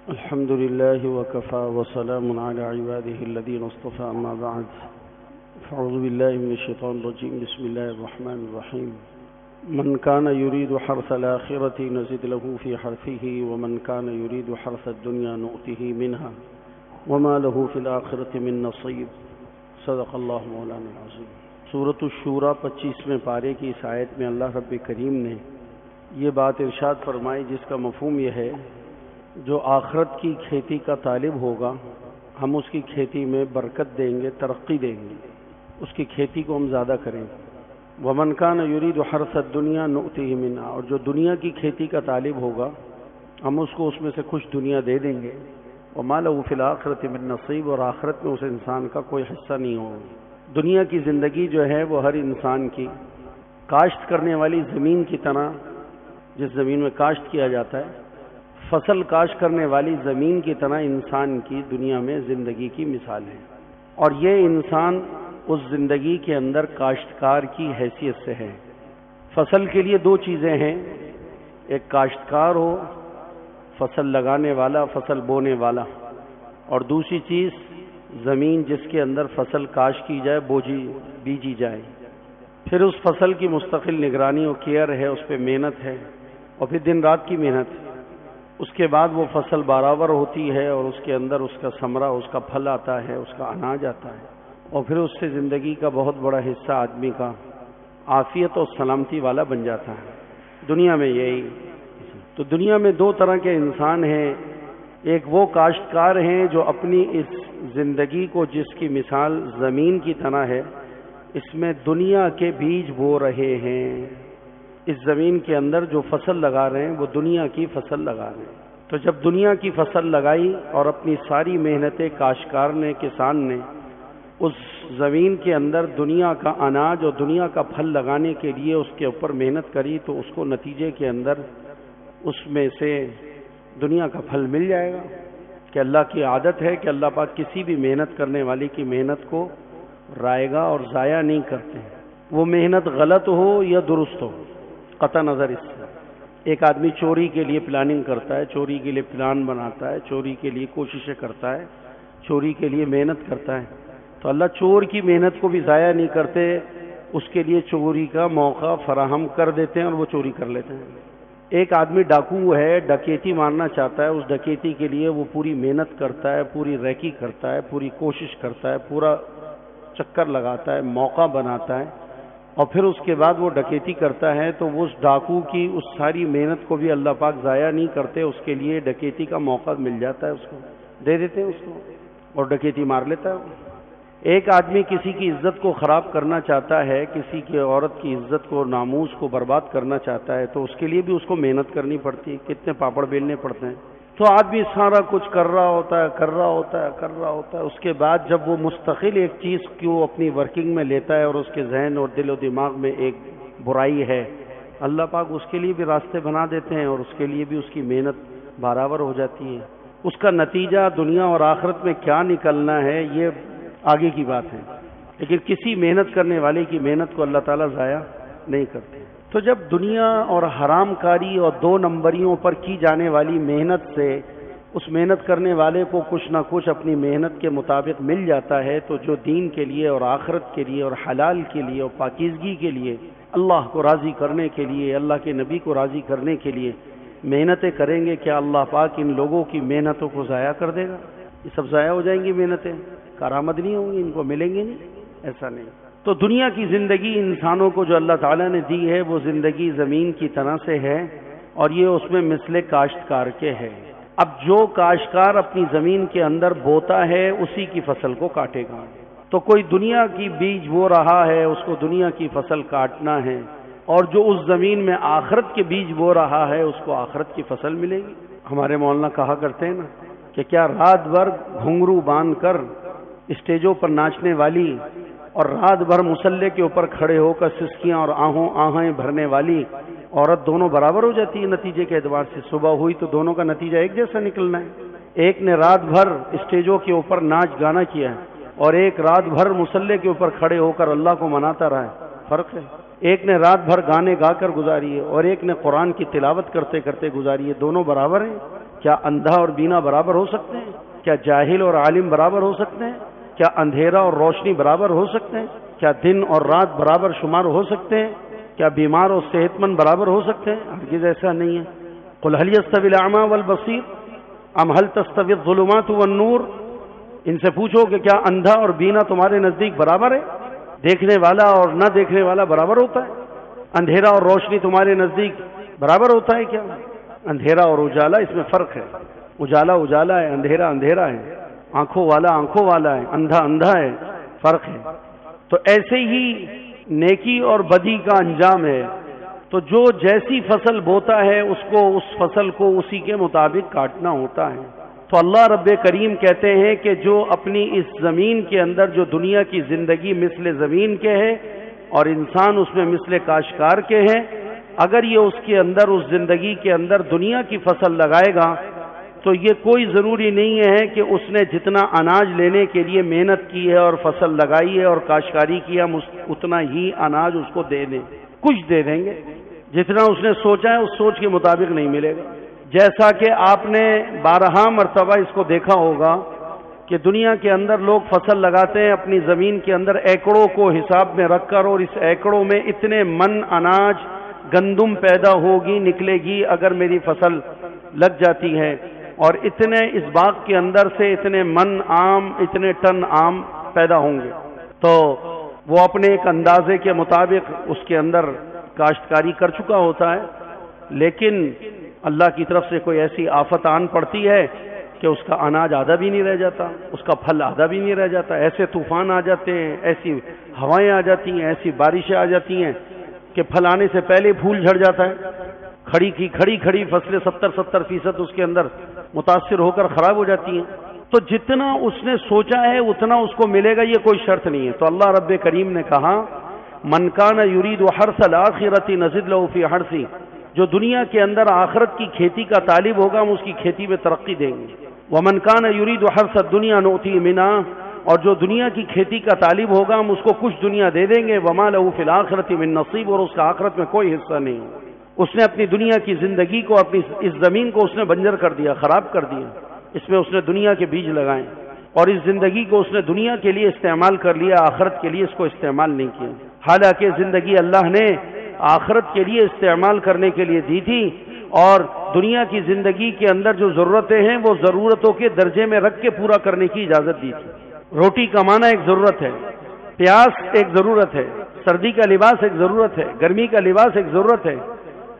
الحمد لله وكفى وسلام على عباده الذين اصطفى أما بعد فأعوذ بالله من الشيطان الرجيم بسم الله الرحمن الرحيم من كان يريد حرث الآخرة نزد له في حرثه ومن كان يريد حرث الدنيا نؤته منها وما له في الآخرة من نصيب صدق اللہ مولانا العظیم۔ سورۃ الشورى 25ویں پارے کی اس آیت میں اللہ رب کریم نے یہ بات ارشاد فرمائی جس کا مفہوم یہ ہے جو آخرت کی کھیتی کا طالب ہوگا ہم اس کی کھیتی میں برکت دیں گے، ترقی دیں گے، اس کی کھیتی کو ہم زیادہ کریں گے۔ ومن کان یرید حرث الدنیا نؤتیہ منہا، اور جو دنیا کی کھیتی کا طالب ہوگا ہم اس کو اس میں سے کچھ دنیا دے دیں گے۔ وما لہ فی الآخرۃ من نصیب، اور آخرت میں اس انسان کا کوئی حصہ نہیں ہوگا۔ دنیا کی زندگی جو ہے وہ ہر انسان کی کاشت کرنے والی زمین کی طرح، جس زمین میں کاشت کیا جاتا ہے، فصل کاشت کرنے والی زمین کی طرح انسان کی دنیا میں زندگی کی مثال ہے، اور یہ انسان اس زندگی کے اندر کاشتکار کی حیثیت سے ہے۔ فصل کے لیے دو چیزیں ہیں، ایک کاشتکار ہو، فصل لگانے والا، فصل بونے والا، اور دوسری چیز زمین جس کے اندر فصل کاشت کی جائے، بیجی جائے، پھر اس فصل کی مستقل نگرانی اور کیئر ہے، اس پہ محنت ہے، اور پھر دن رات کی محنت ہے۔ اس کے بعد وہ فصل برابر ہوتی ہے اور اس کے اندر اس کا ثمرہ، اس کا پھل آتا ہے، اس کا اناج آتا ہے، اور پھر اس سے زندگی کا بہت بڑا حصہ آدمی کا عافیت اور سلامتی والا بن جاتا ہے۔ دنیا میں یہی تو دنیا میں دو طرح کے انسان ہیں، ایک وہ کاشتکار ہیں جو اپنی اس زندگی کو، جس کی مثال زمین کی طرح ہے، اس میں دنیا کے بیج بو رہے ہیں۔ اس زمین کے اندر جو فصل لگا رہے ہیں وہ دنیا کی فصل لگا رہے ہیں۔ تو جب دنیا کی فصل لگائی اور اپنی ساری محنتیں کاشتکار نے، کسان نے اس زمین کے اندر دنیا کا اناج اور دنیا کا پھل لگانے کے لیے اس کے اوپر محنت کری، تو اس کو نتیجے کے اندر اس میں سے دنیا کا پھل مل جائے گا۔ کہ اللہ کی عادت ہے کہ اللہ پاک کسی بھی محنت کرنے والی کی محنت کو رائے گا اور ضائع نہیں کرتے، وہ محنت غلط ہو یا درست ہو، قطع نظر اس سے۔ ایک آدمی چوری کے لیے پلاننگ کرتا ہے، چوری کے لیے پلان بناتا ہے، چوری کے لیے کوششیں کرتا ہے، چوری کے لیے محنت کرتا ہے، تو اللہ چور کی محنت کو بھی ضائع نہیں کرتے، اس کے لیے چوری کا موقع فراہم کر دیتے ہیں اور وہ چوری کر لیتے ہیں۔ ایک آدمی ڈاکو ہے، ڈکیتی مارنا چاہتا ہے، اس ڈکیتی کے لیے وہ پوری محنت کرتا ہے، پوری ریکی کرتا ہے، پوری کوشش کرتا ہے، پورا چکر لگاتا ہے، موقع بناتا ہے، اور پھر اس کے بعد وہ ڈکیتی کرتا ہے، تو وہ اس ڈاکو کی اس ساری محنت کو بھی اللہ پاک ضائع نہیں کرتے، اس کے لیے ڈکیتی کا موقع مل جاتا ہے، اس کو دے دیتے ہیں اس کو، اور ڈکیتی مار لیتا ہے۔ ایک آدمی کسی کی عزت کو خراب کرنا چاہتا ہے، کسی کی عورت کی عزت کو، ناموس کو برباد کرنا چاہتا ہے، تو اس کے لیے بھی اس کو محنت کرنی پڑتی ہے، کتنے پاپڑ بیلنے پڑتے ہیں۔ تو آدمی سارا کچھ کر رہا ہوتا ہے، اس کے بعد جب وہ مستقل ایک چیز کو اپنی ورکنگ میں لیتا ہے اور اس کے ذہن اور دل و دماغ میں ایک برائی ہے، اللہ پاک اس کے لیے بھی راستے بنا دیتے ہیں اور اس کے لیے بھی اس کی محنت برابر ہو جاتی ہے۔ اس کا نتیجہ دنیا اور آخرت میں کیا نکلنا ہے یہ آگے کی بات ہے، لیکن کسی محنت کرنے والے کی محنت کو اللہ تعالیٰ ضائع نہیں کرتے۔ تو جب دنیا اور حرام کاری اور دو نمبریوں پر کی جانے والی محنت سے اس محنت کرنے والے کو کچھ نہ کچھ اپنی محنت کے مطابق مل جاتا ہے، تو جو دین کے لیے اور آخرت کے لیے اور حلال کے لیے اور پاکیزگی کے لیے، اللہ کو راضی کرنے کے لیے، اللہ کے نبی کو راضی کرنے کے لیے محنتیں کریں گے، کیا اللہ پاک ان لوگوں کی محنتوں کو ضائع کر دے گا؟ یہ سب ضائع ہو جائیں گی، محنتیں کارآمد نہیں ہوں گی، ان کو ملیں گے نہیں، ایسا نہیں۔ تو دنیا کی زندگی انسانوں کو جو اللہ تعالیٰ نے دی ہے وہ زندگی زمین کی طرح سے ہے، اور یہ اس میں مثل کاشتکار کے ہے۔ اب جو کاشتکار اپنی زمین کے اندر بوتا ہے اسی کی فصل کو کاٹے گا، تو کوئی دنیا کی بیج بو رہا ہے، اس کو دنیا کی فصل کاٹنا ہے، اور جو اس زمین میں آخرت کے بیج بو رہا ہے اس کو آخرت کی فصل ملے گی۔ ہمارے مولانا کہا کرتے ہیں نا کہ کیا رات بھر گھنگرو باندھ کر اسٹیجوں پر ناچنے والی اور رات بھر مسلح کے اوپر کھڑے ہو کر سسکیاں اور آہیں بھرنے والی عورت دونوں برابر ہو جاتی ہے نتیجے کے اعتبار سے؟ صبح ہوئی تو دونوں کا نتیجہ ایک جیسا نکلنا ہے۔ ایک نے رات بھر اسٹیجوں کے اوپر ناچ گانا کیا ہے اور ایک رات بھر مسلح کے اوپر کھڑے ہو کر اللہ کو مناتا رہا ہے، فرق ہے۔ ایک نے رات بھر گانے گا کر گزاری ہے اور ایک نے قرآن کی تلاوت کرتے کرتے گزاری ہے، دونوں برابر ہیں؟ کیا اندھا اور بینا برابر ہو سکتے ہیں؟ کیا جاہل اور عالم برابر ہو سکتے ہیں؟ کیا اندھیرا اور روشنی برابر ہو سکتے ہیں؟ کیا دن اور رات برابر شمار ہو سکتے ہیں؟ کیا بیمار اور صحت مند برابر ہو سکتے ہیں؟ ہرگز ایسا نہیں ہے۔ قل هل يستوي الاعمى والبصير ام هل تستوي الظلمات والنور، ان سے پوچھو کہ کیا اندھا اور بینا تمہارے نزدیک برابر ہے؟ دیکھنے والا اور نہ دیکھنے والا برابر ہوتا ہے؟ اندھیرا اور روشنی تمہارے نزدیک برابر ہوتا ہے کیا؟ اندھیرا اور اجالا، اس میں فرق ہے۔ اجالا اجالا ہے، اندھیرا اندھیرا ہے، آنکھوں والا آنکھوں والا ہے، اندھا اندھا ہے، فرق ہے۔ تو ایسے ہی نیکی اور بدی کا انجام ہے۔ تو جو جیسی فصل بوتا ہے اس کو اس فصل کو اسی کے مطابق کاٹنا ہوتا ہے۔ تو اللہ رب کریم کہتے ہیں کہ جو اپنی اس زمین کے اندر، جو دنیا کی زندگی مثل زمین کے ہے اور انسان اس میں مثل کاشتکار کے ہیں، اگر یہ اس کے اندر، اس زندگی کے اندر دنیا کی فصل لگائے گا تو یہ کوئی ضروری نہیں ہے کہ اس نے جتنا اناج لینے کے لیے محنت کی ہے اور فصل لگائی ہے اور کاشتکاری کی ہے ہم اتنا ہی اناج اس کو دے دیں، کچھ دے دیں گے۔ جتنا اس نے سوچا ہے اس سوچ کے مطابق نہیں ملے گا۔ جیسا کہ آپ نے بارہا مرتبہ اس کو دیکھا ہوگا کہ دنیا کے اندر لوگ فصل لگاتے ہیں اپنی زمین کے اندر ایکڑوں کو حساب میں رکھ کر، اور اس ایکڑوں میں اتنے من اناج گندم پیدا ہوگی، نکلے گی اگر میری فصل لگ جاتی ہے، اور اتنے اس باغ کے اندر سے اتنے من آم، اتنے ٹن آم پیدا ہوں گے۔ تو وہ اپنے ایک اندازے کے مطابق اس کے اندر کاشتکاری کر چکا ہوتا ہے، لیکن اللہ کی طرف سے کوئی ایسی آفت آن پڑتی ہے کہ اس کا اناج آدھا بھی نہیں رہ جاتا، اس کا پھل آدھا بھی نہیں رہ جاتا۔ ایسے طوفان آ جاتے ہیں، ایسی ہوائیں آ جاتی ہیں، ایسی بارشیں آ جاتی ہیں کہ پھل آنے سے پہلے پھول جھڑ جاتا ہے۔ کھڑی فصلیں 70% اس کے اندر متاثر ہو کر خراب ہو جاتی ہیں۔ تو جتنا اس نے سوچا ہے اتنا اس کو ملے گا، یہ کوئی شرط نہیں ہے۔ تو اللہ رب کریم نے کہا من کان یرید حرث الآخرۃ نزد له فی حرثہ، جو دنیا کے اندر آخرت کی کھیتی کا طالب ہوگا ہم اس کی کھیتی میں ترقی دیں گے۔ ومن کان یرید حرث الدنیا نؤتیہ منہا، اور جو دنیا کی کھیتی کا طالب ہوگا ہم اس کو کچھ دنیا دے دیں گے۔ وما له فی الآخرۃ من نصیب، اور اس کا آخرت میں کوئی حصہ نہیں ہوگا۔ اس نے اپنی دنیا کی زندگی کو، اپنی اس زمین کو اس نے بنجر کر دیا، خراب کر دیا، اس میں اس نے دنیا کے بیج لگائے، اور اس زندگی کو اس نے دنیا کے لیے استعمال کر لیا، آخرت کے لیے اس کو استعمال نہیں کیا۔ حالانکہ زندگی اللہ نے آخرت کے لیے استعمال کرنے کے لیے دی تھی، اور دنیا کی زندگی کے اندر جو ضرورتیں ہیں وہ ضرورتوں کے درجے میں رکھ کے پورا کرنے کی اجازت دی تھی۔ روٹی کمانا ایک ضرورت ہے، پیاس ایک ضرورت ہے، سردی کا لباس ایک ضرورت ہے، گرمی کا لباس ایک ضرورت ہے،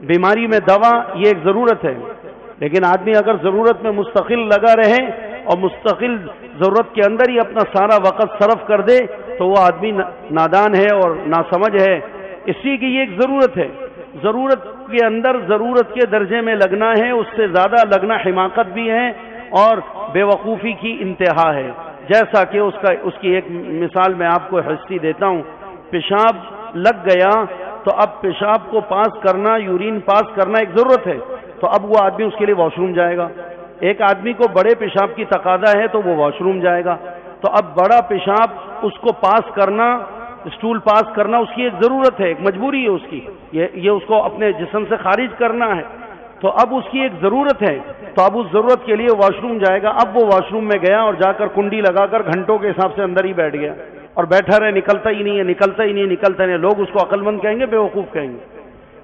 بیماری میں دوا یہ ایک ضرورت ہے۔ لیکن آدمی اگر ضرورت میں مستقل لگا رہے اور مستقل ضرورت کے اندر ہی اپنا سارا وقت صرف کر دے تو وہ آدمی نادان ہے اور ناسمجھ ہے، اس لیے کہ یہ ایک ضرورت ہے۔ ضرورت کے اندر ضرورت کے درجے میں لگنا ہے، اس سے زیادہ لگنا حماقت بھی ہے اور بے وقوفی کی انتہا ہے۔ جیسا کہ اس کی ایک مثال میں آپ کو حسی دیتا ہوں، پیشاب لگ گیا تو اب پیشاب کو پاس کرنا، یورین پاس کرنا ایک ضرورت ہے، تو اب وہ آدمی اس کے لیے واش روم جائے گا۔ ایک آدمی کو بڑے پیشاب کی تقاضا ہے تو وہ واش روم جائے گا، تو اب بڑا پیشاب اس کو پاس کرنا، اسٹول پاس کرنا اس کی ایک ضرورت ہے، ایک مجبوری ہے اس کی، یہ اس کو اپنے جسم سے خارج کرنا ہے، تو اب اس کی ایک ضرورت ہے، تو اب اس ضرورت کے لیے واش روم جائے گا۔ اب وہ واش روم میں گیا اور جا کر کنڈی لگا کر گھنٹوں کے حساب سے اندر ہی بیٹھ گیا اور بیٹھا رہے، نکلتا ہی نہیں ہے، نکلتا ہی نہیں، نکلتا نہیں۔ لوگ اس کو عقل مند کہیں گے، بے وقوف کہیں گے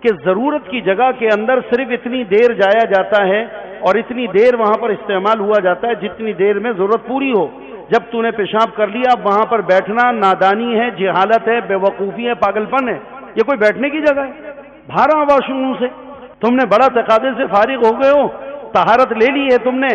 کہ ضرورت کی جگہ کے اندر صرف اتنی دیر جایا جاتا ہے اور اتنی دیر وہاں پر استعمال ہوا جاتا ہے جتنی دیر میں ضرورت پوری ہو۔ جب تو نے پیشاب کر لیا اب وہاں پر بیٹھنا نادانی ہے، جہالت ہے، بے وقوفی ہے، پاگل پن ہے۔ یہ کوئی بیٹھنے کی جگہ ہے؟ باہر آ واش روم سے، تم نے بڑا تقاضے سے فارغ ہو گئے ہو، طہارت لے لی ہے تم نے،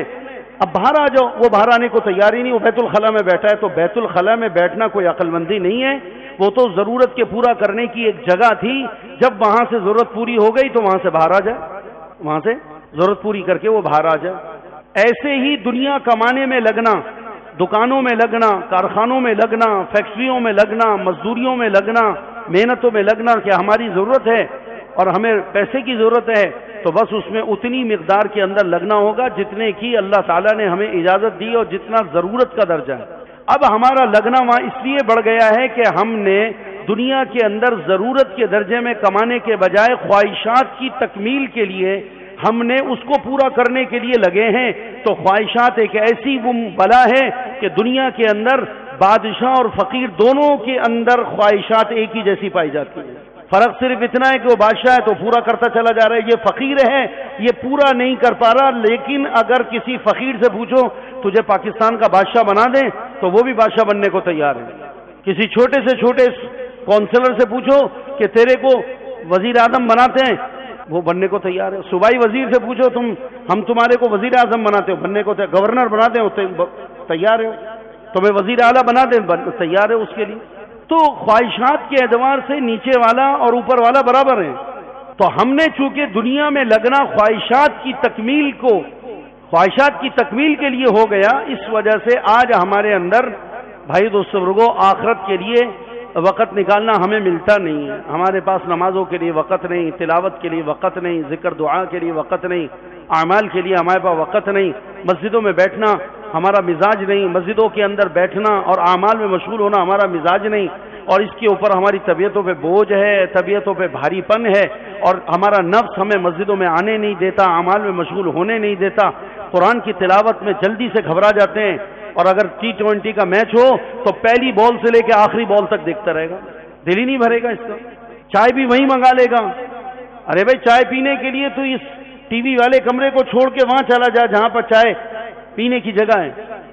اب باہر آ جاؤ۔ وہ باہر آنے کو تیار ہی نہیں، وہ بیت الخلاء میں بیٹھا ہے۔ تو بیت الخلاء میں بیٹھنا کوئی عقل مندی نہیں ہے، وہ تو ضرورت کے پورا کرنے کی ایک جگہ تھی۔ جب وہاں سے ضرورت پوری ہو گئی تو وہاں سے باہر آ جائے، وہاں سے ضرورت پوری کر کے وہ باہر آ جائے۔ ایسے ہی دنیا کمانے میں لگنا، دکانوں میں لگنا، کارخانوں میں لگنا، فیکٹریوں میں لگنا، مزدوریوں میں لگنا، محنتوں میں لگنا کہ ہماری ضرورت ہے اور ہمیں پیسے کی ضرورت ہے، تو بس اس میں اتنی مقدار کے اندر لگنا ہوگا جتنے کی اللہ تعالیٰ نے ہمیں اجازت دی اور جتنا ضرورت کا درجہ ہے۔ اب ہمارا لگنا وہاں اس لیے بڑھ گیا ہے کہ ہم نے دنیا کے اندر ضرورت کے درجے میں کمانے کے بجائے خواہشات کی تکمیل کے لیے ہم نے اس کو پورا کرنے کے لیے لگے ہیں. تو خواہشات ایک ایسی وہ بلا ہے کہ دنیا کے اندر بادشاہ اور فقیر دونوں کے اندر خواہشات ایک ہی جیسی پائی جاتی ہیں. فرق صرف اتنا ہے کہ وہ بادشاہ ہے تو پورا کرتا چلا جا رہا ہے، یہ فقیر ہے یہ پورا نہیں کر پا رہا. لیکن اگر کسی فقیر سے پوچھو تجھے پاکستان کا بادشاہ بنا دیں تو وہ بھی بادشاہ بننے کو تیار ہے. کسی چھوٹے سے چھوٹے کونسلر سے پوچھو کہ تیرے کو وزیر اعظم بناتے ہیں، وہ بننے کو تیار ہے. صوبائی وزیر سے پوچھو ہم تمہارے کو وزیر اعظم بناتے ہو، بننے کو گورنر بناتے ہو تیار ہے. تمہیں وزیر اعلیٰ بنا دیں تیار ہے اس کے لیے. تو خواہشات کے اعتبار سے نیچے والا اور اوپر والا برابر ہیں. تو ہم نے چونکہ دنیا میں لگنا خواہشات کی تکمیل کے لیے ہو گیا، اس وجہ سے آج ہمارے اندر بھائی دوستو بزرگوں آخرت کے لیے وقت نکالنا ہمیں ملتا نہیں ہے. ہمارے پاس نمازوں کے لیے وقت نہیں، تلاوت کے لیے وقت نہیں، ذکر دعا کے لیے وقت نہیں، اعمال کے لیے ہمارے پاس وقت نہیں. مسجدوں میں بیٹھنا ہمارا مزاج نہیں، مسجدوں کے اندر بیٹھنا اور اعمال میں مشغول ہونا ہمارا مزاج نہیں. اور اس کے اوپر ہماری طبیعتوں پہ بوجھ ہے، طبیعتوں پہ بھاری پن ہے، اور ہمارا نفس ہمیں مسجدوں میں آنے نہیں دیتا، اعمال میں مشغول ہونے نہیں دیتا. قرآن کی تلاوت میں جلدی سے گھبرا جاتے ہیں، اور اگر T20 کا میچ ہو تو پہلی بال سے لے کے آخری بال تک دیکھتا رہے گا، دل ہی نہیں بھرے گا اس کا. چائے بھی وہیں منگا لے گا. ارے بھائی چائے پینے کے لیے تو اس ٹی وی والے کمرے کو چھوڑ کے وہاں چلا جا جہاں پر چائے پینے کی جگہ ہے،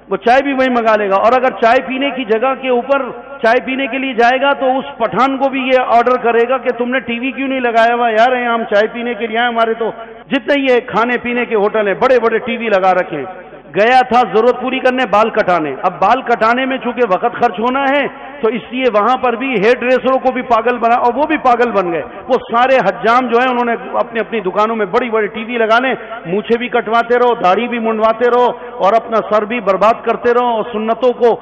وہ چائے بھی وہیں منگا لے گا. اور اگر چائے پینے کی جگہ کے اوپر چائے پینے کے لیے جائے گا تو اس پٹھان کو بھی یہ آرڈر کرے گا کہ تم نے ٹی وی کیوں نہیں لگایا ہوا یار، ہم چائے پینے کے لیے آئے، ہمارے تو جتنے یہ کھانے پینے کے ہوٹل ہیں بڑے بڑے ٹی وی لگا رکھے ہیں. گیا تھا ضرورت پوری کرنے بال کٹانے، اب بال کٹانے میں چونکہ وقت خرچ ہونا ہے تو اس لیے وہاں پر بھی ہیئر ڈریسروں کو بھی پاگل بنا، اور وہ بھی پاگل بن گئے. وہ سارے حجام جو ہیں انہوں نے اپنی اپنی دکانوں میں بڑی بڑی ٹی وی لگانے، مونچھیں بھی کٹواتے رہو، داڑھی بھی منڈواتے رہو، اور اپنا سر بھی برباد کرتے رہو، اور سنتوں کو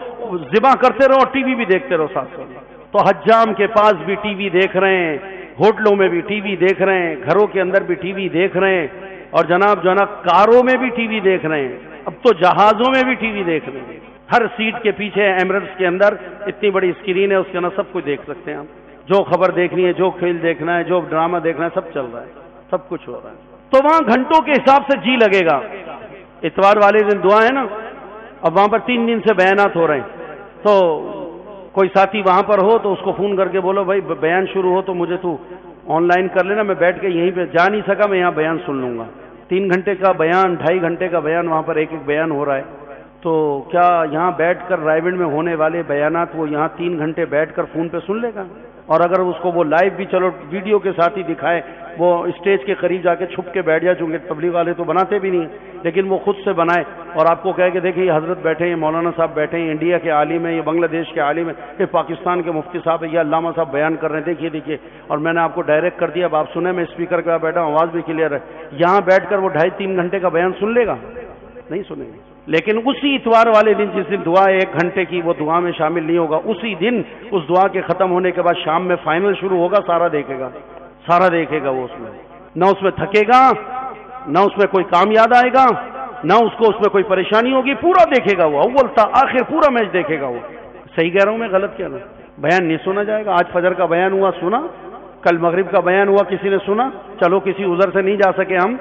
ذبح کرتے رہو، اور ٹی وی بھی دیکھتے رہو ساتھ ساتھ. تو حجام کے پاس بھی ٹی وی دیکھ رہے ہیں، ہوٹلوں میں بھی ٹی وی دیکھ رہے ہیں، گھروں کے اندر بھی ٹی وی دیکھ رہے ہیں، اور جناب کاروں میں بھی ٹی وی دیکھ رہے ہیں. اب تو جہازوں میں بھی ٹی وی دیکھ رہے ہیں. ہر سیٹ کے پیچھے ایمریٹس کے اندر اتنی بڑی اسکرین ہے، اس کے اندر سب کچھ دیکھ سکتے ہیں ہم. جو خبر دیکھنی ہے، جو کھیل دیکھنا ہے، جو ڈرامہ دیکھنا ہے، سب چل رہا ہے، سب کچھ ہو رہا ہے. تو وہاں گھنٹوں کے حساب سے جی لگے گا. اتوار والے دن دعا ہے نا، اب وہاں پر 3 دن سے بیانات ہو رہے ہیں. تو کوئی ساتھی وہاں پر ہو تو اس کو فون کر کے بولو بھائی بیان شروع ہو تو مجھے تو آن لائن کر لینا، میں بیٹھ کے یہیں پہ جا نہیں سکا، میں یہاں بیان سن لوں گا. 3 گھنٹے کا بیان، 2.5 گھنٹے کا بیان، وہاں پر ایک بیان ہو رہا ہے. تو کیا یہاں بیٹھ کر رائے میں ہونے والے بیانات وہ یہاں 3 گھنٹے بیٹھ کر فون پہ سن لے گا؟ اور اگر اس کو وہ لائیو بھی چلو ویڈیو کے ساتھ ہی دکھائے، وہ اسٹیج کے قریب جا کے چھپ کے بیٹھ جائے، چونکہ تبلیغ والے تو بناتے بھی نہیں، لیکن وہ خود سے بنائے اور آپ کو کہے کہ دیکھیں یہ حضرت بیٹھے ہیں، مولانا صاحب بیٹھے ہیں، انڈیا کے عالم ہیں، یہ بنگلہ دیش کے عالم ہیں، یہ پاکستان کے مفتی صاحب ہیں، یہ علامہ صاحب بیان کر رہے ہیں، دیکھیے اور میں نے آپ کو ڈائریکٹ کر دیا، اب آپ سنیں، میں اسپیکر کے پاس بیٹھا ہوں، آواز بھی کلیئر ہے. یہاں بیٹھ کر وہ 2.5-3 گھنٹے کا بیان سن لے گا؟ نہیں سنیں گے. لیکن اسی اتوار والے دن جس دن دعا 1 گھنٹے کی، وہ دعا میں شامل نہیں ہوگا. اسی دن اس دعا کے ختم ہونے کے بعد شام میں فائنل شروع ہوگا، سارا دیکھے گا وہ. اس میں نہ اس میں تھکے گا، نہ اس میں کوئی کام یاد آئے گا، نہ اس کو اس میں کوئی پریشانی ہوگی، پورا دیکھے گا وہ، اول تا آخر پورا میچ دیکھے گا وہ. صحیح کہہ رہا ہوں میں، غلط کہہ رہا ہوں؟ بیان نہیں سنا جائے گا. آج فجر کا بیان ہوا، سنا. کل مغرب کا بیان ہوا، کسی نے سنا. چلو کسی عذر سے نہیں جا سکے ہم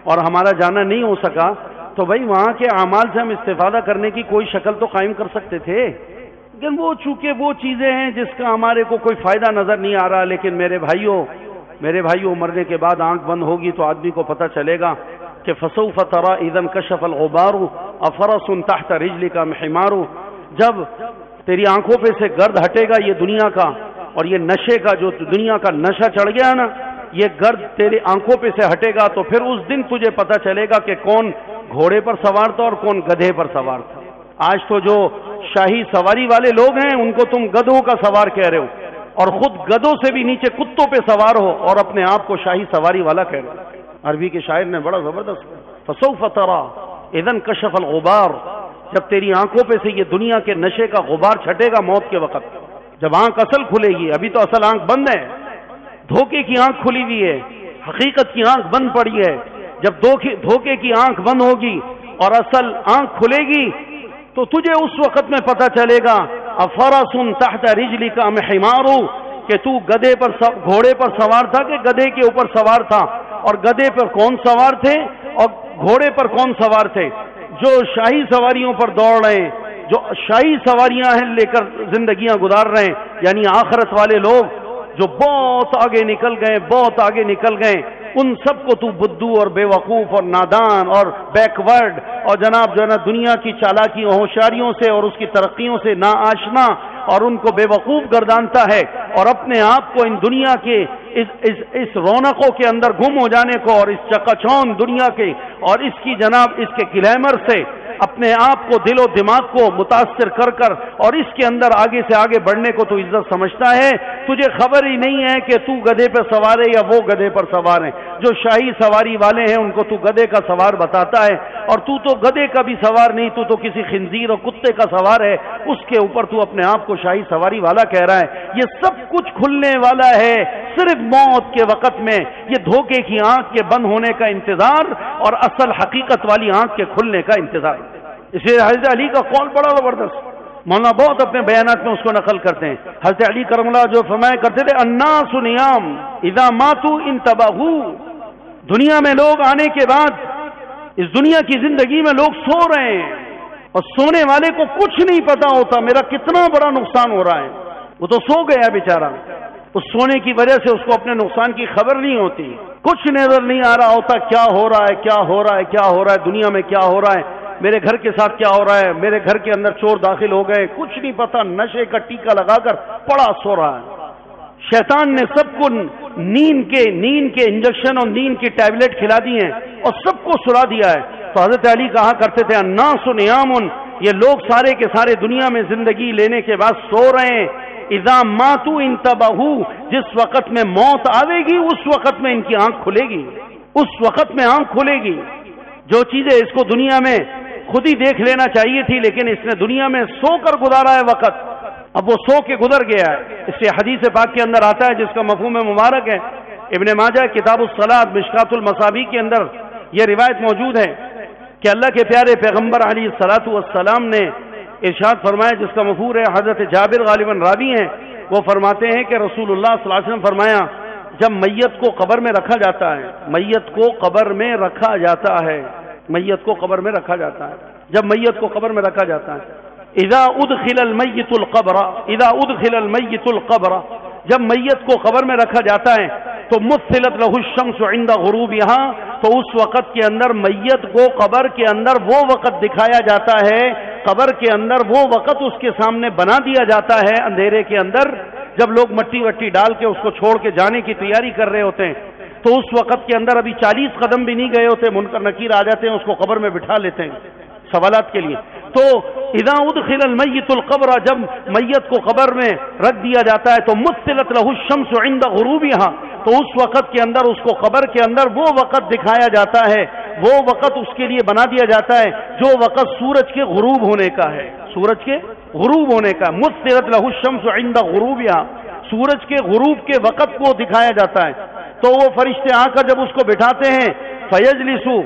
اور ہمارا جانا نہیں ہو سکا، تو بھائی وہاں کے اعمال سے ہم استفادہ کرنے کی کوئی شکل تو قائم کر سکتے تھے. لیکن وہ چونکہ وہ چیزیں ہیں جس کا ہمارے کو کوئی فائدہ نظر نہیں آ رہا. لیکن میرے بھائیوں مرنے کے بعد آنکھ بند ہوگی تو آدمی کو پتہ چلے گا کہ فسوف ترى اذا انكشف الغبار افرس تحت رجلك حمار. جب تیری آنکھوں پہ سے گرد ہٹے گا یہ دنیا کا، اور یہ نشے کا جو دنیا کا نشہ چڑھ گیا نا، یہ گرد تیری آنکھوں پہ سے ہٹے گا تو پھر اس دن تجھے پتہ چلے گا کہ کون گھوڑے پر سوار تھا اور کون گدھے پر سوار تھا. آج تو جو شاہی سواری والے لوگ ہیں ان کو تم گدھوں کا سوار کہہ رہے ہو، اور خود گدھوں سے بھی نیچے کتوں پہ سوار ہو اور اپنے آپ کو شاہی سواری والا کہہ رہے ہو. عربی کے شاعر نے بڑا زبردست فسوف ترى اذا انكشف الغبار. جب تیری آنکھوں پہ سے یہ دنیا کے نشے کا غبار چھٹے گا موت کے وقت، جب آنکھ اصل کھلے گی، ابھی تو اصل آنکھ بند ہے، دھوکے کی آنکھ کھلی ہوئی ہے، حقیقت کی آنکھ بند پڑی ہے. جب دھوکے کی آنکھ بند ہوگی اور اصل آنکھ کھلے گی تو تجھے اس وقت میں پتہ چلے گا افرس تحت رجلک ام حمار، کہ تو گدھے پر گھوڑے پر سوار تھا کہ گدھے کے اوپر سوار تھا. اور گدھے پر کون سوار تھے اور گھوڑے پر کون سوار تھے؟ جو شاہی سواریوں پر دوڑ رہے ہیں، جو شاہی سواریاں ہیں لے کر زندگیاں گزار رہے ہیں، یعنی آخرت والے لوگ جو بہت آگے نکل گئے، بہت آگے نکل گئے، ان سب کو تو بدھو اور بے وقوف اور نادان اور بیکورڈ اور جناب جو ہے نا دنیا کی چالاکی اور ہوشیاریوں سے اور اس کی ترقیوں سے نا آشنا اور ان کو بے وقوف گردانتا ہے، اور اپنے آپ کو ان دنیا کے اس رونقوں کے اندر گم ہو جانے کو اور اس چکاچوند دنیا کے اور اس کی جناب اس کے گلیمر سے اپنے آپ کو دل و دماغ کو متاثر کر کر اور اس کے اندر آگے سے آگے بڑھنے کو تو عزت سمجھتا ہے، تجھے خبر ہی نہیں ہے کہ تو گدھے پر سوار ہے یا وہ گدھے پر سوار ہے۔ جو شاہی سواری والے ہیں ان کو تو گدھے کا سوار بتاتا ہے، اور تو گدھے کا بھی سوار نہیں، تو کسی خنزیر اور کتے کا سوار ہے، اس کے اوپر تو اپنے آپ کو شاہی سواری والا کہہ رہا ہے۔ یہ سب کچھ کھلنے والا ہے صرف موت کے وقت میں، یہ دھوکے کی آنکھ کے بند ہونے کا انتظار اور اصل حقیقت والی آنکھ کے کھلنے کا انتظار۔ اس لیے حضرت علی کا قول بڑا زبردست، مولانا بہت اپنے بیانات میں اس کو نقل کرتے ہیں۔ حضرت علی کرم اللہ جو فرمایا کرتے تھے الناس نیام اذا ماتوا انتبہوا، دنیا میں لوگ آنے کے بعد اس دنیا کی زندگی میں لوگ سو رہے ہیں اور سونے والے کو کچھ نہیں پتا ہوتا میرا کتنا بڑا نقصان ہو رہا ہے، وہ تو سو گیا بیچارہ، اس سونے کی وجہ سے اس کو اپنے نقصان کی خبر نہیں ہوتی، کچھ نظر نہیں آ رہا ہوتا کیا ہو رہا ہے کیا ہو رہا ہے کیا ہو رہا ہے، دنیا میں کیا ہو رہا ہے، میرے گھر کے ساتھ کیا ہو رہا ہے، میرے گھر کے اندر چور داخل ہو گئے، کچھ نہیں پتا، نشے کا ٹیکا لگا کر پڑا سو رہا ہے۔ شیطان نے سب کو نیند کے انجیکشن اور نیند کی ٹیبلٹ کھلا دی ہیں اور سب کو سلا دیا ہے۔ تو حضرت علی کہا کرتے تھے الناس نیام، یہ لوگ سارے کے سارے دنیا میں زندگی لینے کے بعد سو رہے ہیں، اذا ماتوا انتبہوا، جس وقت میں موت آئے گی اس وقت میں ان کی آنکھ کھلے گی، اس وقت میں آنکھ کھلے گی۔ جو چیزیں اس کو دنیا میں خود ہی دیکھ لینا چاہیے تھی لیکن اس نے دنیا میں سو کر گزارا ہے وقت، اب وہ سو کے گزر گیا ہے۔ اس سے حدیث پاک کے اندر آتا ہے جس کا مفہوم مبارک ہے، ابن ماجہ کتاب الصلاۃ مشکات المصابیح کے اندر یہ روایت موجود ہے کہ اللہ کے پیارے پیغمبر علیہ الصلاۃ والسلام نے ارشاد فرمایا، جس کا مفہوم ہے حضرت جابر غالباً راوی ہیں، وہ فرماتے ہیں کہ رسول اللہ صلی اللہ علیہ وسلم فرمایا جب میت کو قبر میں رکھا جاتا ہے، میت کو قبر میں رکھا جاتا ہے، میت کو قبر میں رکھا جاتا ہے، جب میت کو قبر میں رکھا جاتا ہے، اذا ادخل المیت القبر، اذا ادخل المیت القبر، جب میت کو قبر میں رکھا جاتا ہے تو مثلت له الشمس عند غروبها، تو اس وقت کے اندر میت کو قبر کے اندر وہ وقت دکھایا جاتا ہے، قبر کے اندر وہ وقت اس کے سامنے بنا دیا جاتا ہے اندھیرے کے اندر، جب لوگ مٹی وٹی ڈال کے اس کو چھوڑ کے جانے کی تیاری کر رہے ہوتے ہیں، تو اس وقت کے اندر ابھی 40 قدم بھی نہیں گئے ہوتے، منکر نکیر آ جاتے ہیں، اس کو قبر میں بٹھا لیتے ہیں سوالات کے لیے۔ تو اذا ادخل المیت القبر، جب میت کو قبر میں رکھ دیا جاتا ہے تو مثلت له الشمس عند غروبها، تو اس وقت کے اندر اس کو قبر کے اندر وہ وقت دکھایا جاتا ہے، وہ وقت اس کے لیے بنا دیا جاتا ہے جو وقت سورج کے غروب ہونے کا ہے، سورج کے غروب ہونے کا، مثلت له الشمس عند غروبها، سورج کے غروب کے وقت کو دکھایا جاتا ہے۔ تو وہ فرشتے آ کر جب اس کو بٹھاتے ہیں فیجلسوا،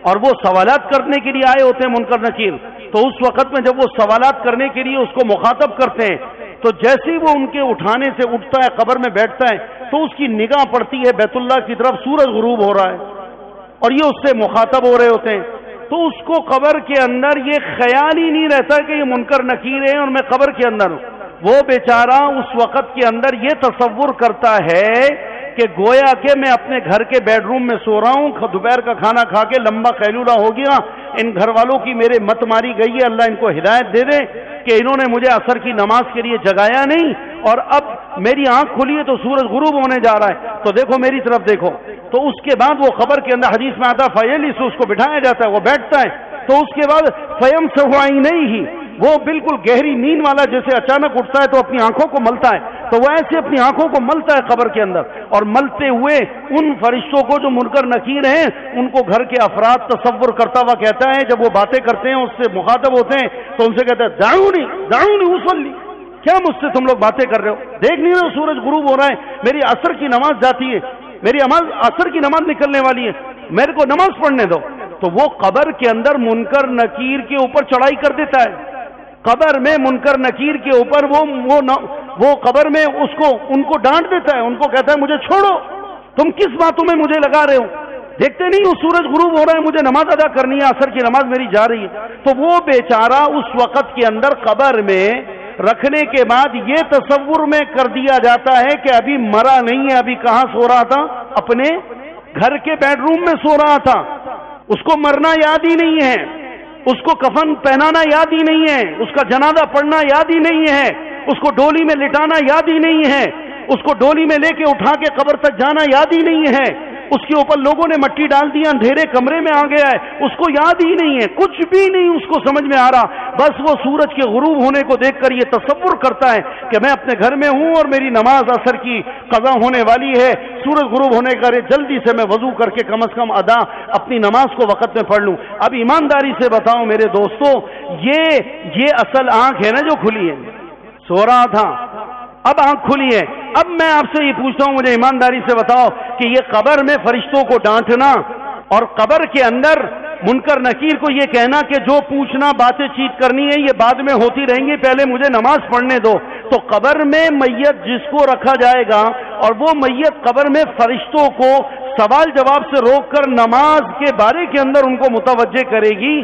اور وہ سوالات کرنے کے لیے آئے ہوتے ہیں منکر نکیر، تو اس وقت میں جب وہ سوالات کرنے کے لیے اس کو مخاطب کرتے ہیں تو جیسے ہی وہ ان کے اٹھانے سے اٹھتا ہے قبر میں بیٹھتا ہے تو اس کی نگاہ پڑتی ہے بیت اللہ کی طرف، سورج غروب ہو رہا ہے اور یہ اس سے مخاطب ہو رہے ہوتے ہیں، تو اس کو قبر کے اندر یہ خیال ہی نہیں رہتا کہ یہ منکر نکیر ہے اور میں قبر کے اندر ہوں۔ وہ بیچارہ اس وقت کے اندر یہ تصور کرتا ہے کہ گویا کہ میں اپنے گھر کے بیڈ روم میں سو رہا ہوں، دوپہر کا کھانا کھا کے لمبا قیلولہ ہو گیا، ان گھر والوں کی میرے مت ماری گئی ہے، اللہ ان کو ہدایت دے دے کہ انہوں نے مجھے عصر کی نماز کے لیے جگایا نہیں، اور اب میری آنکھ کھلی ہے تو سورج غروب ہونے جا رہا ہے، تو دیکھو میری طرف دیکھو۔ تو اس کے بعد وہ خبر کے اندر حدیث میں آتا ہے فیجلس، اس کو بٹھایا جاتا ہے، وہ بیٹھتا ہے، تو اس کے بعد فیمسح عینیہ، وہ بالکل گہری نیند والا جیسے اچانک اٹھتا ہے تو اپنی آنکھوں کو ملتا ہے، تو وہ ایسے اپنی آنکھوں کو ملتا ہے قبر کے اندر، اور ملتے ہوئے ان فرشتوں کو جو منکر نکیر ہیں ان کو گھر کے افراد تصور کرتا ہوا کہتا ہے، جب وہ باتیں کرتے ہیں اس سے مخاطب ہوتے ہیں تو ان سے کہتا ہے دعونی دعونی اصلی، کیا مجھ سے تم لوگ باتیں کر رہے ہو، دیکھ نہیں رہے سورج غروب ہو رہا ہے، میری عصر کی نماز جاتی ہے، میری عصر کی نماز نکلنے والی ہے، میرے کو نماز پڑھنے دو۔ تو وہ قبر کے اندر منکر نکیر کے اوپر چڑھائی کر دیتا ہے، قبر میں منکر نکیر کے اوپر وہ قبر میں ان کو ڈانٹ دیتا ہے، ان کو کہتا ہے مجھے چھوڑو، تم کس باتوں میں مجھے لگا رہے ہو، دیکھتے نہیں وہ سورج غروب ہو رہا ہے، مجھے نماز ادا کرنی ہے، عصر کی نماز میری جا رہی ہے. تو وہ بیچارہ اس وقت کے اندر قبر میں رکھنے کے بعد یہ تصور میں کر دیا جاتا ہے کہ ابھی مرا نہیں ہے، ابھی کہاں سو رہا تھا؟ اپنے گھر کے بیڈ روم میں سو رہا تھا. اس کو مرنا یاد ہی نہیں ہے، اس کو کفن پہنانا یاد ہی نہیں ہے، اس کا جنازہ پڑھنا یاد ہی نہیں ہے، اس کو ڈولی میں لٹانا یاد ہی نہیں ہے، اس کو ڈولی میں لے کے اٹھا کے قبر تک جانا یاد ہی نہیں ہے، اس کے اوپر لوگوں نے مٹی ڈال دی، اندھیرے کمرے میں آ گیا ہے، اس کو یاد ہی نہیں ہے، کچھ بھی نہیں اس کو سمجھ میں آ رہا. بس وہ سورج کے غروب ہونے کو دیکھ کر یہ تصور کرتا ہے کہ میں اپنے گھر میں ہوں اور میری نماز عصر کی قضا ہونے والی ہے، سورج غروب ہونے کا جلدی سے میں وضو کر کے کم از کم اپنی نماز کو وقت میں پڑھ لوں. اب ایمانداری سے بتاؤ میرے دوستو، یہ اصل آنکھ ہے نا جو کھلی ہے، سو رہا تھا اب آنکھ کھلی ہے. اب میں آپ سے یہ پوچھتا ہوں، مجھے ایمانداری سے بتاؤ کہ یہ قبر میں فرشتوں کو ڈانٹنا اور قبر کے اندر منکر نکیر کو یہ کہنا کہ جو پوچھنا باتیں چیت کرنی ہے یہ بعد میں ہوتی رہیں گی، پہلے مجھے نماز پڑھنے دو. تو قبر میں میت جس کو رکھا جائے گا اور وہ میت قبر میں فرشتوں کو سوال جواب سے روک کر نماز کے بارے کے اندر ان کو متوجہ کرے گی،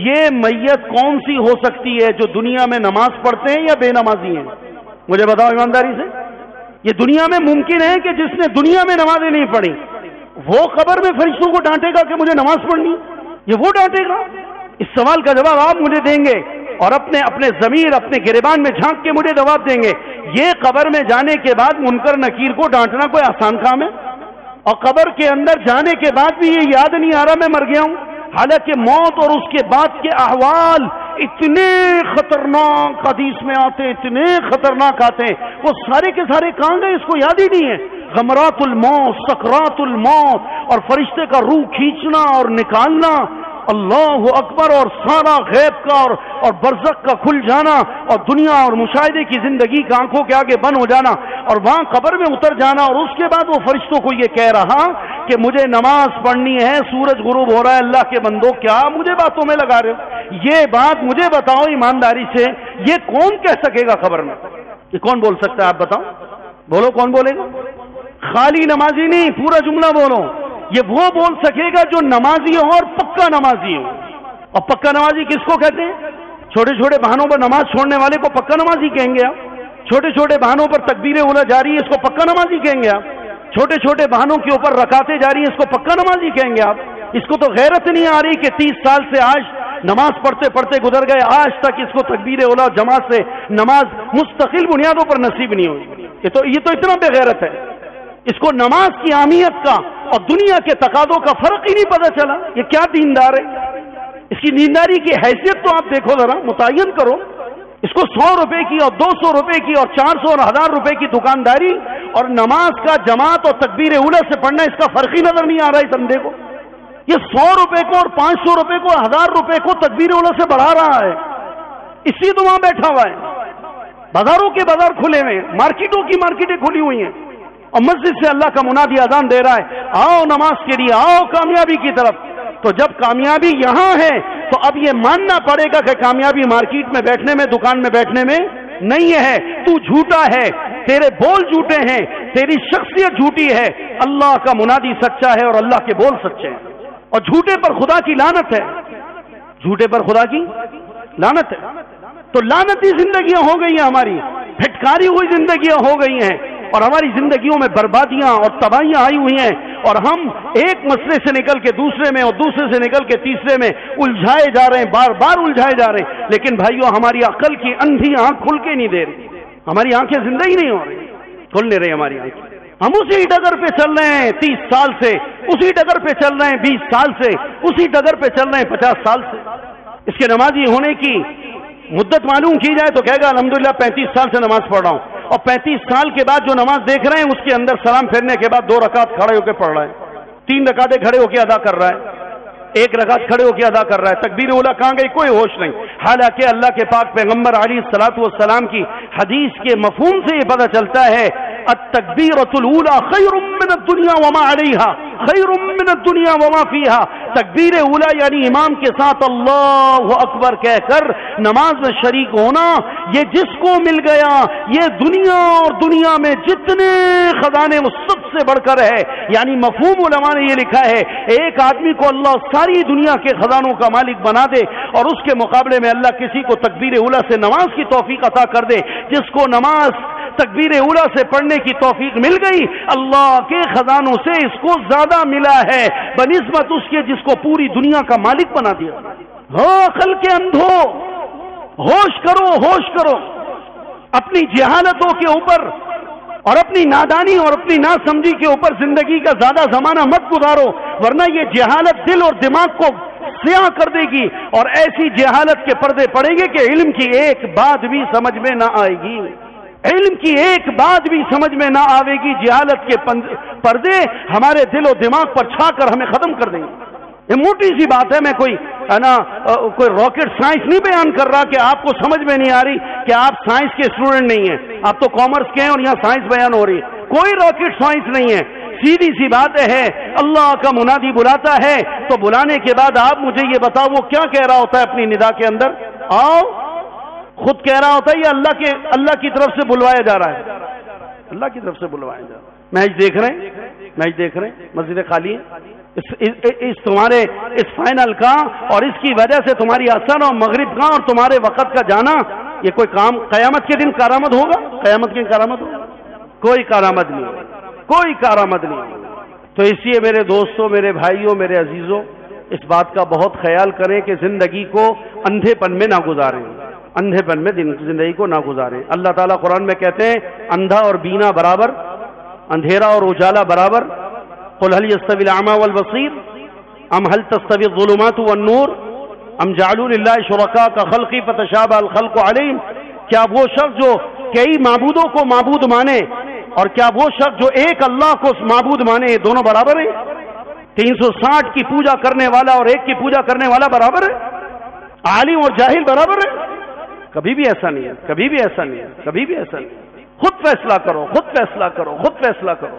یہ میت کون سی ہو سکتی ہے جو دنیا میں نماز پڑھتے ہیں یا بے نمازی ہیں؟ مجھے بتاؤ ایمانداری سے. یہ دنیا میں ممکن ہے کہ جس نے دنیا میں نمازیں نہیں پڑھی وہ قبر میں فرشتوں کو ڈانٹے گا کہ مجھے نماز پڑھنی؟ یہ وہ ڈانٹے گا؟ اس سوال کا جواب آپ مجھے دیں گے اور اپنے ضمیر اپنے گریبان میں جھانک کے مجھے جواب دیں گے. یہ قبر میں جانے کے بعد منکر نکیر کو ڈانٹنا کوئی آسان کام ہے؟ اور قبر کے اندر جانے کے بعد بھی یہ یاد نہیں آ رہا میں مر گیا ہوں، حالانکہ موت اور اس کے بعد کے احوال اتنے خطرناک حدیث میں آتے، اتنے خطرناک آتے ہیں، وہ سارے کے سارے کہاں گئے؟ اس کو یاد ہی نہیں ہے. غمرات الموت، سکرات الموت اور فرشتے کا روح کھینچنا اور نکالنا، اللہ اکبر، اور سارا غیب کا اور برزخ کا کھل جانا اور دنیا اور مشاہدے کی زندگی کا آنکھوں کے آگے بند ہو جانا اور وہاں قبر میں اتر جانا. اور اس کے بعد وہ فرشتوں کو یہ کہہ رہا کہ مجھے نماز پڑھنی ہے، سورج غروب ہو رہا ہے، اللہ کے بندو کیا مجھے باتوں میں لگا رہے ہو؟ یہ بات مجھے بتاؤ ایمانداری سے، یہ کون کہہ سکے گا قبر میں؟ یہ کون بول سکتا ہے؟ آپ بتاؤ، بولو کون بولے گا؟ خالی نمازی نہیں، پورا جملہ بولو. یہ وہ بول سکے گا جو نمازی ہو اور پکا نمازی ہو. اور پکا نمازی کس کو کہتے ہیں؟ چھوٹے چھوٹے بہانوں پر نماز چھوڑنے والے کو پکا نمازی کہیں گے آپ. چھوٹے چھوٹے بہانوں پر تکبیریں اولا جاری ہے، اس کو پکا نمازی کہیں گے آپ. چھوٹے چھوٹے بہانوں کے اوپر رکعتیں جاری ہیں، اس کو پکا نمازی کہیں گے آپ. اس کو تو غیرت نہیں آ رہی کہ 30 سال سے آج نماز پڑھتے پڑھتے گزر گئے، آج تک اس کو تکبیر اولا جماعت سے نماز مستقل بنیادوں پر نصیب نہیں ہوئی. یہ تو اتنا بے غیرت ہے، اس کو نماز کی اہمیت کا اور دنیا کے تقاضوں کا فرق ہی نہیں پتہ چلا. یہ کیا دیندار ہے؟ اس کی دینداری کی حیثیت تو آپ دیکھو ذرا، متعین کرو. اس کو 100 روپے کی اور 200 روپے کی اور 400 اور 1000 روپے کی دکانداری اور نماز کا جماعت اور تکبیر اولا سے پڑھنا، اس کا فرق ہی نظر نہیں آ رہا ہے اس بندے کو. یہ 100 روپے کو اور 500 روپے کو 1000 روپے کو تکبیر اولا سے بڑھا رہا ہے، اسی تو وہاں بیٹھا ہوا ہے. بازاروں کے بازار کھلے ہوئے ہیں، مارکیٹوں کی مارکیٹیں کھلی ہوئی ہیں اور مسجد سے اللہ کا منادی اذان دے رہا ہے، آؤ نماز کے لیے، آؤ کامیابی کی طرف. تو جب کامیابی یہاں ہے تو اب یہ ماننا پڑے گا کہ کامیابی مارکیٹ میں بیٹھنے میں، دکان میں بیٹھنے میں نہیں ہے. تو جھوٹا ہے، تیرے بول جھوٹے ہیں، تیری شخصیت جھوٹی ہے. اللہ کا منادی سچا ہے اور اللہ کے بول سچے ہیں. اور جھوٹے پر خدا کی لعنت ہے، جھوٹے پر خدا کی لعنت ہے. تو لعنتی زندگیاں ہو گئی ہیں، ہماری پھٹکاری ہوئی زندگیاں ہو گئی ہیں اور ہماری زندگیوں میں بربادیاں اور تباہیاں آئی ہوئی ہیں اور ہم ایک مسئلے سے نکل کے دوسرے میں اور دوسرے سے نکل کے تیسرے میں الجھائے جا رہے ہیں، بار بار الجھائے جا رہے ہیں. لیکن بھائیو، ہماری عقل کی اندھی آنکھ کھل کے نہیں دے رہی، ہماری آنکھیں زندہ ہی نہیں ہو رہی، کھل نہیں رہی ہماری آنکھیں. ہم اسی ڈگر پہ چل رہے ہیں 30 سال سے، اسی ڈگر پہ چل رہے ہیں 20 سال سے، اسی ڈگر پہ چل رہے ہیں 50 سال سے. اس کے نمازی ہونے کی مدت معلوم کی جائے تو کہے گا الحمدللہ 35 سال سے نماز پڑھ رہا ہوں. اور 35 سال کے بعد جو نماز دیکھ رہے ہیں اس کے اندر سلام پھیرنے کے بعد 2 رکعت کھڑے ہو کے پڑھ رہا ہے، 3 رکعتیں کھڑے ہو کے ادا کر رہا ہے، 1 رکعت کھڑے ہو کے ادا کر رہا ہے. تکبیر اولا کہاں گئی؟ کوئی ہوش نہیں. حالانکہ اللہ کے پاک پیغمبر علیہ الصلوۃ والسلام کی حدیث کے مفہوم سے یہ پتہ چلتا ہے التکبیرۃ الاولی خیر من الدنیا وما علیہا خیر من الدنیا وما فیہا. تکبیر اولی یعنی امام کے ساتھ اللہ اکبر کہہ کر نماز میں شریک ہونا، یہ جس کو مل گیا، یہ دنیا اور دنیا میں جتنے خزانے وہ سب سے بڑھ کر ہے. یعنی مفہوم علماء نے یہ لکھا ہے، ایک آدمی کو اللہ ساری دنیا کے خزانوں کا مالک بنا دے اور اس کے مقابلے میں اللہ کسی کو تکبیر اولی سے نماز کی توفیق عطا کر دے. جس کو نماز تکبیر اولی سے پڑھنے کی توفیق مل گئی، اللہ کے خزانوں سے اس کو زیادہ ملا ہے بنسبت اس کے جس کو پوری دنیا کا مالک بنا دیا. ہو عقل کے اندھو، ہوش کرو، ہوش کرو. اپنی جہالتوں کے اوپر اور اپنی نادانی اور اپنی ناسمجھی کے اوپر زندگی کا زیادہ زمانہ مت گزارو، ورنہ یہ جہالت دل اور دماغ کو سیاہ کر دے گی اور ایسی جہالت کے پردے پڑیں گے کہ علم کی ایک بات بھی سمجھ میں نہ آئے گی. علم کی ایک بات بھی سمجھ میں نہ آئے گی. جہالت کے پردے ہمارے دل و دماغ پر چھا کر ہمیں ختم کر دیں گے. یہ موٹی سی بات ہے. میں کوئی راکٹ سائنس نہیں بیان کر رہا کہ آپ کو سمجھ میں نہیں آ رہی کہ آپ سائنس کے اسٹوڈنٹ نہیں ہیں، آپ تو کامرس کے ہیں اور یہاں سائنس بیان ہو رہی ہے. کوئی راکٹ سائنس نہیں ہے. سیدھی سی بات ہے، اللہ کا منادی بلاتا ہے تو بلانے کے بعد آپ مجھے یہ بتاؤ وہ کیا کہہ رہا ہوتا ہے اپنی ندا کے اندر؟ آؤ. خود کہہ رہا ہوتا ہے یا اللہ کی طرف سے بلوایا جا رہا ہے؟ اللہ کی طرف سے بلوایا جا رہا ہے. میچ دیکھ رہے ہیں، مسجد خالی ہے اس تمہارے اس فائنل کا، اور اس کی وجہ سے تمہاری اثر اور مغرب کا اور تمہارے وقت کا جانا، یہ کوئی کام قیامت کے دن کارآمد ہوگا؟ قیامت کے دن کارآمد ہوگا؟ کوئی کارآمد نہیں ہوگا، کوئی کارآمد نہیں ہوگا. تو اس لیے میرے دوستوں، میرے بھائیوں، میرے عزیزوں، اس بات کا بہت خیال کریں کہ زندگی کو اندھے پن میں نہ گزاریں، اندھے پن میں زندگی کو نہ گزاریں. اللہ تعالیٰ قرآن میں کہتے ہیں اندھا اور بینا برابر، اندھیرا اور اجالا برابر. قل هل يستوي الاعمى والبصير ام هل تستوي الظلمات والنور ام جعلوا لله شركاء كخلقه فتشابه الخلق عليهم. کیا وہ شخص جو کئی معبودوں کو معبود مانے اور کیا وہ شخص جو ایک اللہ کو معبود مانے، یہ دونوں برابر ہیں؟ 360 کی پوجا کرنے والا اور ایک کی پوجا کرنے والا برابر ہے؟ عالم اور جاہل برابر ہے؟ کبھی بھی ایسا نہیں ہے، کبھی بھی ایسا نہیں ہے، کبھی بھی ایسا نہیں ہے. خود فیصلہ کرو، خود فیصلہ کرو، خود فیصلہ کرو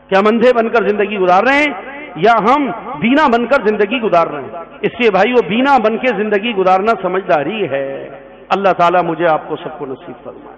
کہ ہم اندھے بن کر زندگی گزار رہے ہیں یا ہم بینا بن کر زندگی گزار رہے ہیں. اس لیے بھائیو، بینا بن کے زندگی گزارنا سمجھداری ہے. اللہ تعالیٰ مجھے آپ کو سب کو نصیب فرمائے.